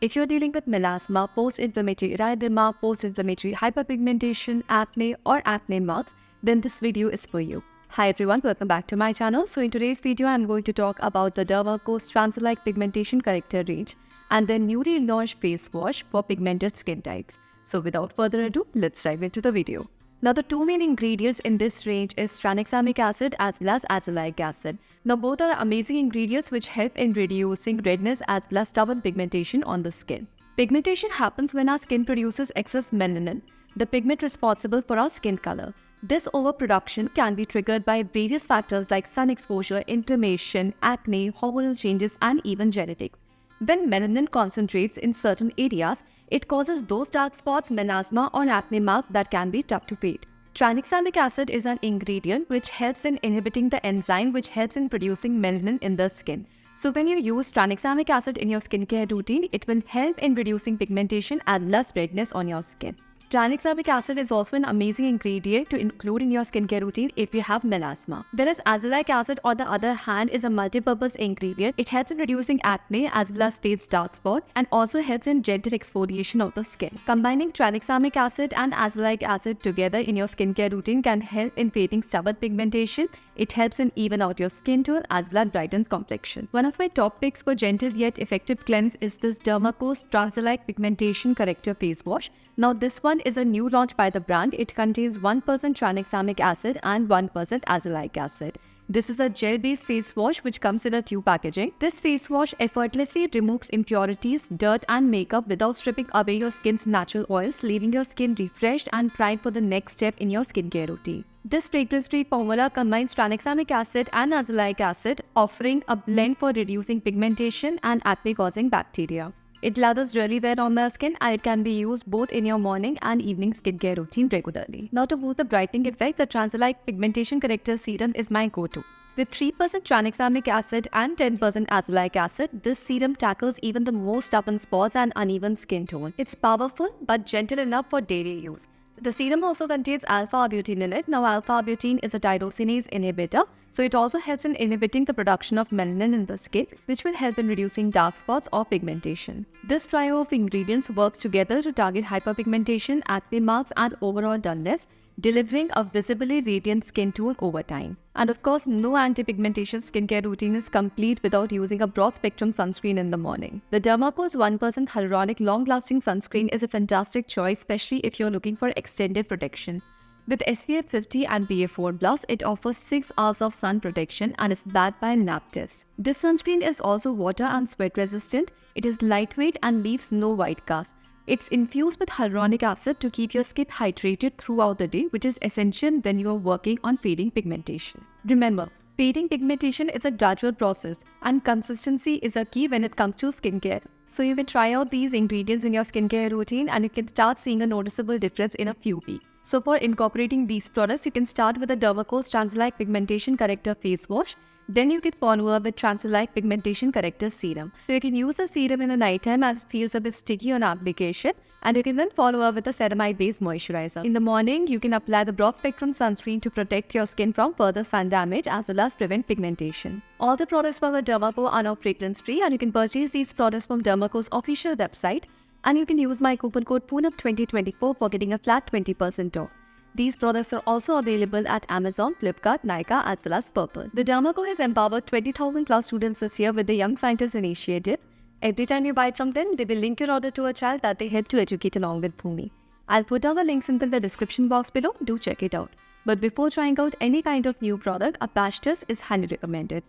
If you're dealing with melasma, post-inflammatory erythema, post-inflammatory hyperpigmentation, acne or acne marks, then this video is for you. Hi everyone, welcome back to my channel. So in today's video, I'm going to talk about the Dermaco's Transilite Pigmentation Corrector range and their newly launched face wash for pigmented skin types. So without further ado, let's dive into the video. Now the two main ingredients in this range is tranexamic acid as well as azelaic acid. Now both are amazing ingredients which help in reducing redness as well as stubborn pigmentation on the skin. Pigmentation happens when our skin produces excess melanin, the pigment responsible for our skin color. This overproduction can be triggered by various factors like sun exposure, inflammation, acne, hormonal changes, and even genetics. When melanin concentrates in certain areas, it causes those dark spots, melasma, or acne mark that can be tough to fade. Tranexamic acid is an ingredient which helps in inhibiting the enzyme which helps in producing melanin in the skin. So when you use tranexamic acid in your skincare routine, it will help in reducing pigmentation and less redness on your skin. Tranexamic acid is also an amazing ingredient to include in your skincare routine if you have melasma. Whereas azelaic acid, on the other hand, is a multi-purpose ingredient. It helps in reducing acne as well as face dark spot and also helps in gentle exfoliation of the skin. Combining tranexamic acid and azelaic acid together in your skincare routine can help in fading stubborn pigmentation. It helps in even out your skin tone as well as brightens complexion. One of my top picks for gentle yet effective cleanse is this Dermaco's Transilite Pigmentation Corrector Face Wash. Now this one is a new launch by the brand. It contains 1% tranexamic acid and 1% azelaic acid. This is a gel-based face wash which comes in a tube packaging. This face wash effortlessly removes impurities, dirt and makeup without stripping away your skin's natural oils, leaving your skin refreshed and primed for the next step in your skincare routine. This fragrance-free formula combines tranexamic acid and azelaic acid, offering a blend for reducing pigmentation and acne-causing bacteria. It lathers really well on the skin and it can be used both in your morning and evening skincare routine regularly. Now to boost the brightening effect, the Transilite Pigmentation Corrector Serum is my go-to. With 3% tranexamic acid and 10% azelaic acid, this serum tackles even the most stubborn spots and uneven skin tone. It's powerful but gentle enough for daily use. The serum also contains alpha-arbutin in it. Now alpha-arbutin is a tyrosinase inhibitor, so it also helps in inhibiting the production of melanin in the skin, which will help in reducing dark spots or pigmentation. This trio of ingredients works together to target hyperpigmentation, acne marks and overall dullness, delivering a visibly radiant skin tone over time. And of course, no anti-pigmentation skincare routine is complete without using a broad-spectrum sunscreen in the morning. The Dermaco's 1% hyaluronic long-lasting sunscreen is a fantastic choice, especially if you're looking for extended protection. With SPF 50 and PA4+, it offers 6 hours of sun protection and is backed by lab tests. This sunscreen is also water and sweat resistant. It is lightweight and leaves no white cast. It's infused with hyaluronic acid to keep your skin hydrated throughout the day, which is essential when you are working on fading pigmentation. Remember, fading pigmentation is a gradual process and consistency is a key when it comes to skincare. So you can try out these ingredients in your skincare routine and you can start seeing a noticeable difference in a few weeks. So for incorporating these products, you can start with the Dermaco's Transilite Pigmentation Corrector Face Wash. Then you can follow up with Transilite Pigmentation Corrector Serum. So you can use the serum in the night time as it feels a bit sticky on application, and you can then follow up with a ceramide-based moisturizer. In the morning, you can apply the broad-spectrum sunscreen to protect your skin from further sun damage as well as prevent pigmentation. All the products from the Dermaco are now fragrance-free, and you can purchase these products from Dermaco's official website, and you can use my coupon code POONAM2024 for getting a flat 20% off. These products are also available at Amazon, Flipkart, Nykaa as well as Purple. The Dermaco has empowered 20,000 plus students this year with the Young Scientist Initiative. Every time you buy it from them, they will link your order to a child that they help to educate along with Bhumi. I'll put down the links in the description box below, do check it out. But before trying out any kind of new product, a patch test is highly recommended.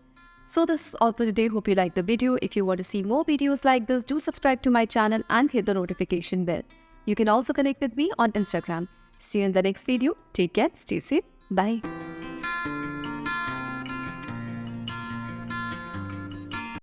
So this is all for today. Hope you liked the video. If you want to see more videos like this, do subscribe to my channel and hit the notification bell. You can also connect with me on Instagram. See you in the next video. Take care. Stay safe. Bye.